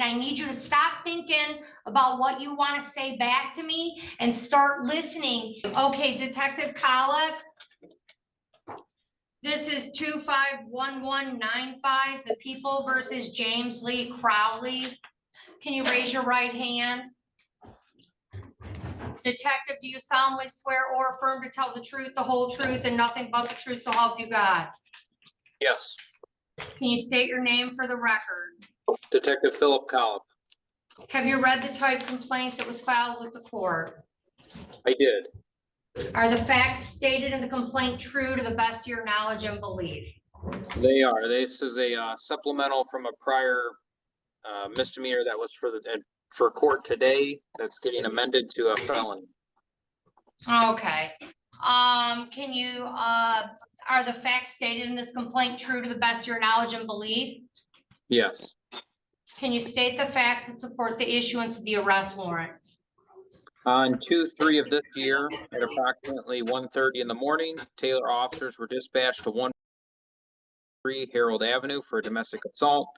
I need you to stop thinking about what you want to say back to me and start listening. Okay, Detective Collett, this is 251195, the People versus James Lee Crowley. Can you raise your right hand? Detective, do you solemnly swear or affirm to tell the truth, the whole truth, and nothing but the truth, so help you God? Yes. Can you state your name for the record? Detective Philip Collett. Have you read the type complaint that was filed with the court? I did. Are the facts stated in the complaint true to the best of your knowledge and belief? They are. This is a supplemental from a prior misdemeanor that was for court today. That's getting amended to a felony. Okay. Can you, are the facts stated in this complaint true to the best of your knowledge and belief? Yes. Can you state the facts that support the issuance of the arrest warrant? On 2/3 of this year, at approximately 1:30 in the morning, Taylor officers were dispatched to 1-3 Harold Avenue for a domestic assault.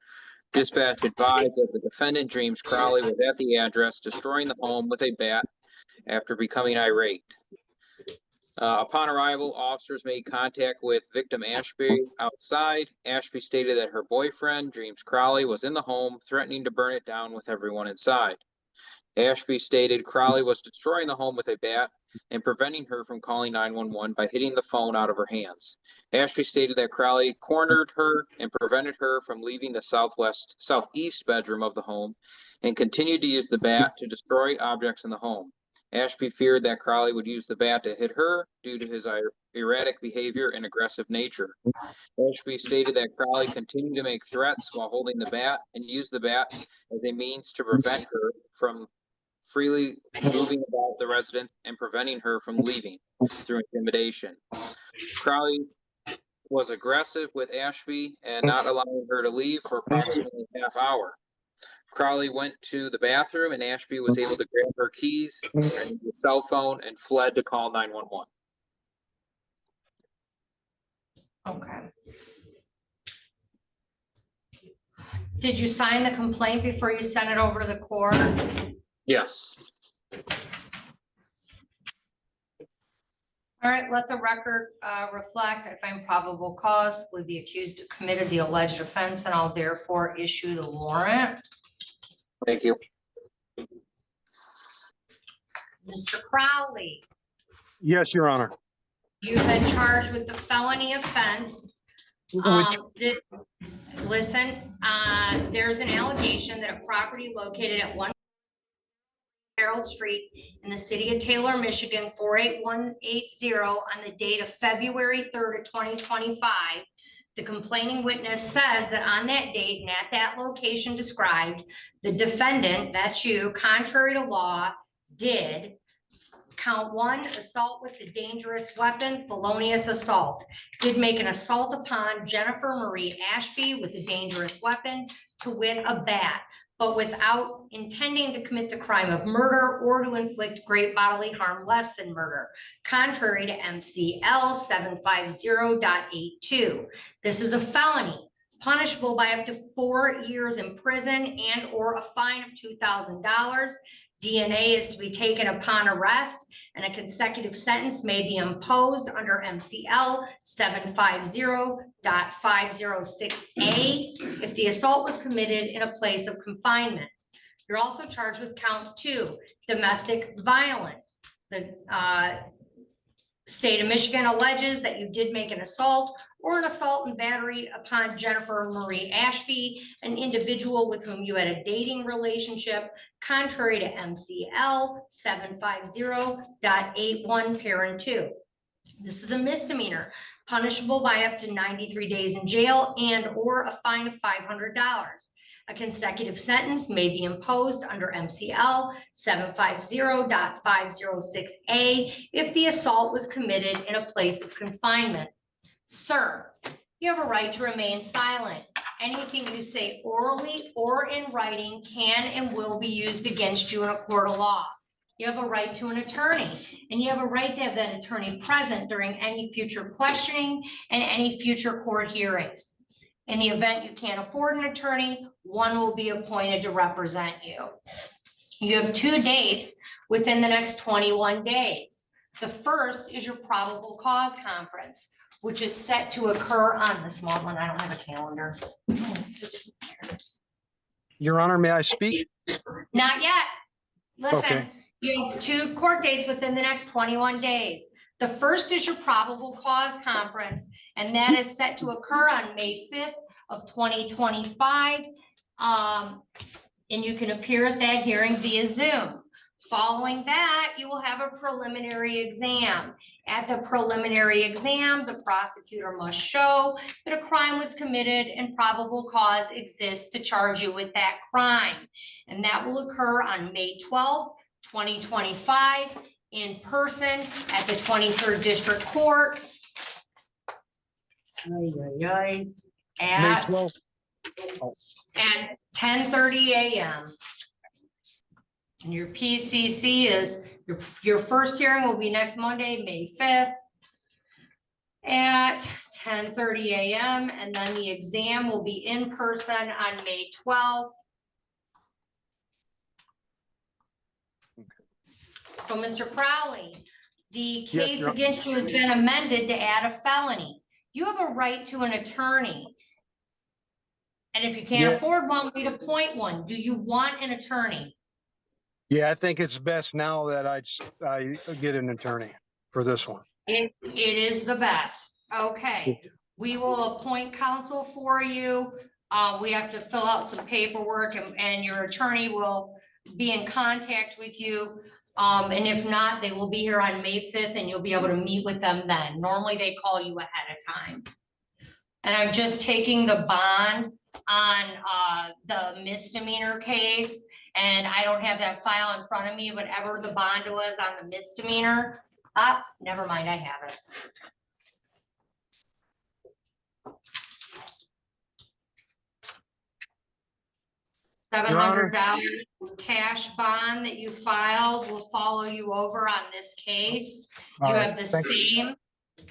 Dispatch advised that the defendant, James Crowley, was at the address destroying the home with a bat after becoming irate. Upon arrival, officers made contact with victim Ashby outside. Ashby stated that her boyfriend, James Crowley, was in the home, threatening to burn it down with everyone inside. Ashby stated Crowley was destroying the home with a bat and preventing her from calling 911 by hitting the phone out of her hands. Ashby stated that Crowley cornered her and prevented her from leaving the southeast bedroom of the home and continued to use the bat to destroy objects in the home. Ashby feared that Crowley would use the bat to hit her due to his erratic behavior and aggressive nature. Ashby stated that Crowley continued to make threats while holding the bat and used the bat as a means to prevent her from freely moving about the residence and preventing her from leaving through intimidation. Crowley was aggressive with Ashby and not allowing her to leave for approximately a half hour. Crowley went to the bathroom and Ashby was able to grab her keys and the cell phone and fled to call 911. Okay. Did you sign the complaint before you sent it over to the court? Yes. All right, let the record reflect. I find probable cause with the accused committed the alleged offense, and I'll therefore issue the warrant. Thank you. Mr. Crowley. Yes, Your Honor. You've been charged with the felony offense. Listen, there's an allegation that a property located at 1 Harold Street in the city of Taylor, Michigan, 48180 on the date of February 3rd of 2025. The complaining witness says that on that date and at that location described, the defendant, that's you, contrary to law, did count 1, assault with a dangerous weapon, felonious assault. Did make an assault upon Jennifer Marie Ashby with a dangerous weapon, to wit a bat, but without intending to commit the crime of murder or to inflict great bodily harm less than murder, contrary to MCL 750.82. This is a felony, punishable by up to 4 years in prison and or a fine of $2,000. DNA is to be taken upon arrest, and a consecutive sentence may be imposed under MCL 750.506A if the assault was committed in a place of confinement. You're also charged with count 2, domestic violence. The state of Michigan alleges that you did make an assault or an assault and battery upon Jennifer Marie Ashby, an individual with whom you had a dating relationship, contrary to MCL 750.81 parent 2. This is a misdemeanor, punishable by up to 93 days in jail and or a fine of $500. A consecutive sentence may be imposed under MCL 750.506A if the assault was committed in a place of confinement. Sir, you have a right to remain silent. Anything you say orally or in writing can and will be used against you in a court of law. You have a right to an attorney, and you have a right to have that attorney present during any future questioning and any future court hearings. In the event you can't afford an attorney, one will be appointed to represent you. You have 2 dates within the next 21 days. The first is your probable cause conference, which is set to occur on the small one. I don't have a calendar. Your Honor, may I speak? Not yet. Listen, Okay. you have 2 court dates within the next 21 days. The first is your probable cause conference, and that is set to occur on May 5th of 2025. And you can appear at that hearing via Zoom. Following that, you will have a preliminary exam. At the preliminary exam, the prosecutor must show that a crime was committed and probable cause exists to charge you with that crime. And that will occur on May 12th, 2025, in person at the 23rd District Court. May At 12th. at 10:30 a.m. And your PCC is, your first hearing will be next Monday, May 5th at 10:30 a.m. And then the exam will be in person on May 12th. So, Mr. Crowley, the case Your- against you has been amended to add a felony. You have a right to an attorney. And if you can't Yeah. afford one, we'd appoint one. Do you want an attorney? Yeah, I think it's best now that I get an attorney for this one. It is the best. Okay, we will appoint counsel for you. We have to fill out some paperwork and your attorney will be in contact with you. And if not, they will be here on May 5th and you'll be able to meet with them then. Normally they call you ahead of time. And I'm just taking the bond on the misdemeanor case. And I don't have that file in front of me, whatever the bond was on the misdemeanor. Never mind, I have it. $700 cash bond that you filed will follow you over on this case. All You right, have the thank same,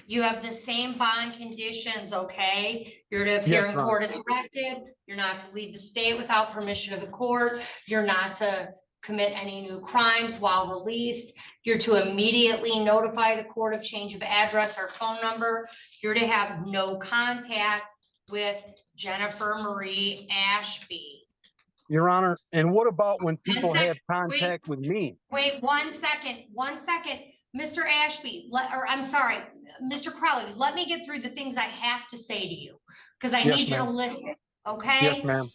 you have the same bond conditions, okay? You're to appear Yes, in Your court as directed. You're not to leave the state without permission of the court. You're not to commit any new crimes while released. You're to immediately notify the court of change of address or phone number. You're to have no contact with Jennifer Marie Ashby. Your Honor, and what about when people second, have contact with me? Wait, 1 second, 1 second. Mr. Ashby, I'm sorry, Mr. Crowley, let me get through the things I have to say to you, because I Yes, need you to ma'am. listen, okay? Yes, ma'am.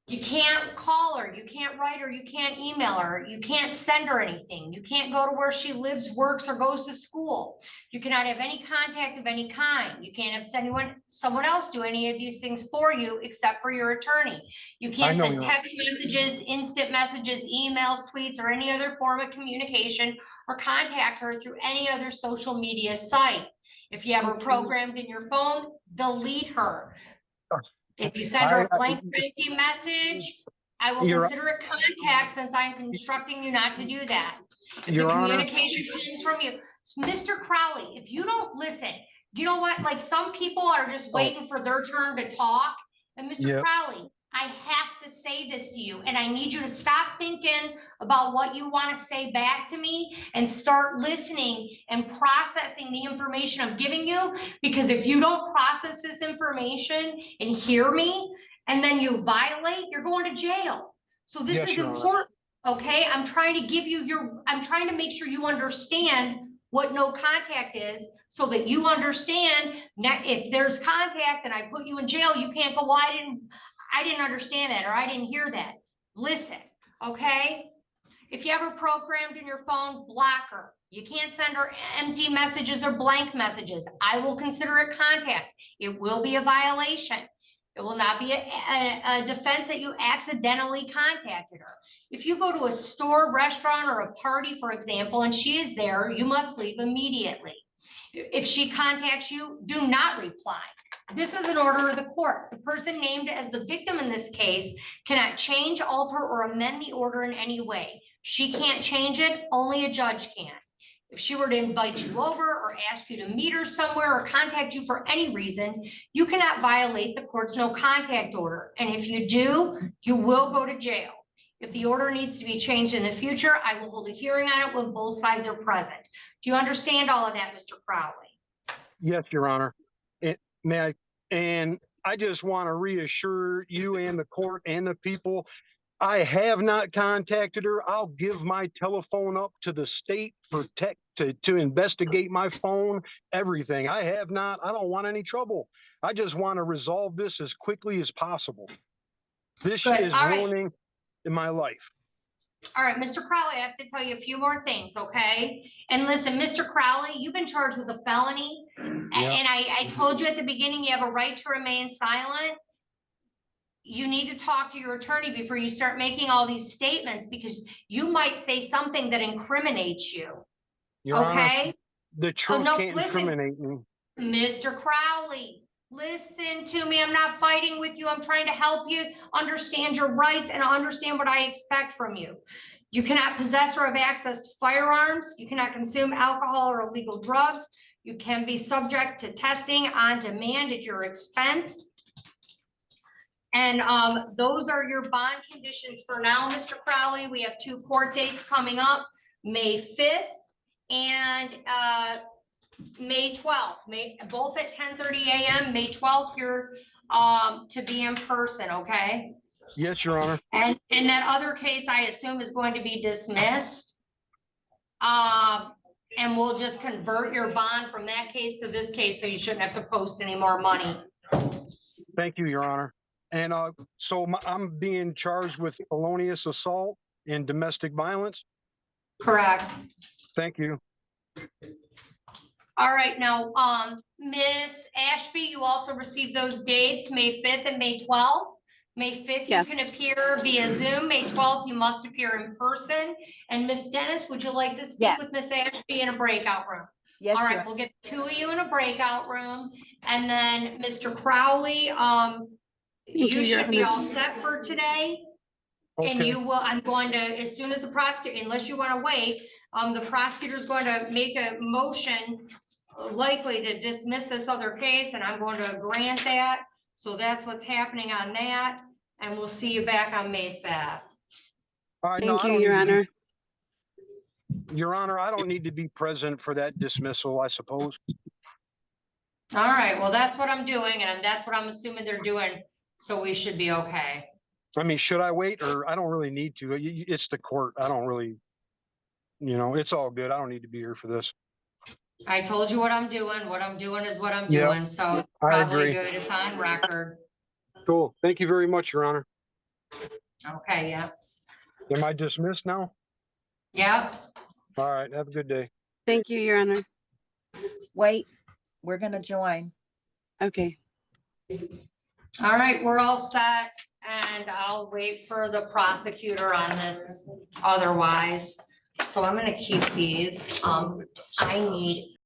You can't call her, you can't write her, you can't email her, you can't send her anything. You can't go to where she lives, works, or goes to school. You cannot have any contact of any kind. You can't have someone else do any of these things for you except for your attorney. You can't know, send Your Honor. text messages, instant messages, emails, tweets, or any other form of communication or contact her through any other social media site. If you have her programmed in your phone, delete her. If you send her a blank empty message, I will consider it contact since I'm instructing you not to do that. If the Your Honor. communication comes from you, Mr. Crowley, if you don't listen, you know what? Like some people are just waiting for their turn to talk. And Mr. Yep. Crowley, I have to say this to you, and I need you to stop thinking about what you want to say back to me and start listening and processing the information I'm giving you. Because if you don't process this information and hear me, and then you violate, you're going to jail. So this Yes, is Your Honor. important, okay? I'm trying to give you I'm trying to make sure you understand what no contact is, so that you understand that if there's contact and I put you in jail, you can't go, well, I didn't understand that, or I didn't hear that. Listen, okay? If you have her programmed in your phone, block her. You can't send her empty messages or blank messages. I will consider it contact. It will be a violation. It will not be a defense that you accidentally contacted her. If you go to a store, restaurant, or a party, for example, and she is there, you must leave immediately. If she contacts you, do not reply. This is an order of the court. The person named as the victim in this case cannot change, alter, or amend the order in any way. She can't change it, only a judge can. if she were to invite you over or ask you to meet her somewhere or contact you for any reason, you cannot violate the court's no contact order. And if you do, you will go to jail. If the order needs to be changed in the future, I will hold a hearing on it when both sides are present. Do you understand all of that, Mr. Crowley? Yes, Your Honor. And I just want to reassure you and the court and the people, I have not contacted her. I'll give my telephone up to the state for tech to investigate my phone, everything. I have not. I don't want any trouble. I just want to resolve this as quickly as possible. This Good. is All right. ruining in my life. All right, Mr. Crowley, I have to tell you a few more things, okay? And listen, Mr. Crowley, you've been charged with a felony. Yeah. And I told you at the beginning, you have a right to remain silent. You need to talk to your attorney before you start making all these statements, because you might say something that incriminates you. Your Honor, Okay? the truth no, can't listen. incriminate me. Mr. Crowley, listen to me. I'm not fighting with you. I'm trying to help you understand your rights and understand what I expect from you. You cannot possess or have access to firearms. You cannot consume alcohol or illegal drugs. You can be subject to testing on demand at your expense. And those are your bond conditions for now, Mr. Crowley. We have 2 court dates coming up, May 5th and May 12th, both at 10:30 a.m., May 12th here to be in person, okay? Yes, Your Honor. And that other case, I assume, is going to be dismissed. And we'll just convert your bond from that case to this case, so you shouldn't have to post any more money. Thank you, Your Honor. And so I'm being charged with felonious assault and domestic violence. Correct. Thank you. All right, now, Miss Ashby, you also received those dates, May 5th and May 12th. May 5th, Yeah. you can appear via Zoom. May 12th, you must appear in person. And Miss Dennis, would you like to speak Yes. with Miss Ashby in a breakout room? Yes, All Your right, Honor. we'll get 2 of you in a breakout room. And then Mr. Crowley, you Your should be Honor. all set for today. And Okay. you will, I'm going to, as soon as the prosecutor, unless you want to wait, the prosecutor is going to make a motion likely to dismiss this other case, and I'm going to grant that. So that's what's happening on that. And we'll see you back on May 5th. Thank you, Your Honor. Your Honor, I don't need to be present for that dismissal, I suppose. All right, well, that's what I'm doing, and that's what I'm assuming they're doing. So we should be okay. I mean, should I wait, or I don't really need to? It's the court. I don't really, it's all good. I don't need to be here for this. I told you what I'm doing. What I'm doing is what I'm Yeah, doing. So it's I probably agree. good. It's on record. Cool. Thank you very much, Your Honor. Okay, yeah. Am I dismissed now? Yeah. All right. Have a good day. Thank you, Your Honor. Wait, we're gonna join. Okay. All right, we're all set, and I'll wait for the prosecutor on this otherwise. So I'm gonna keep these. I need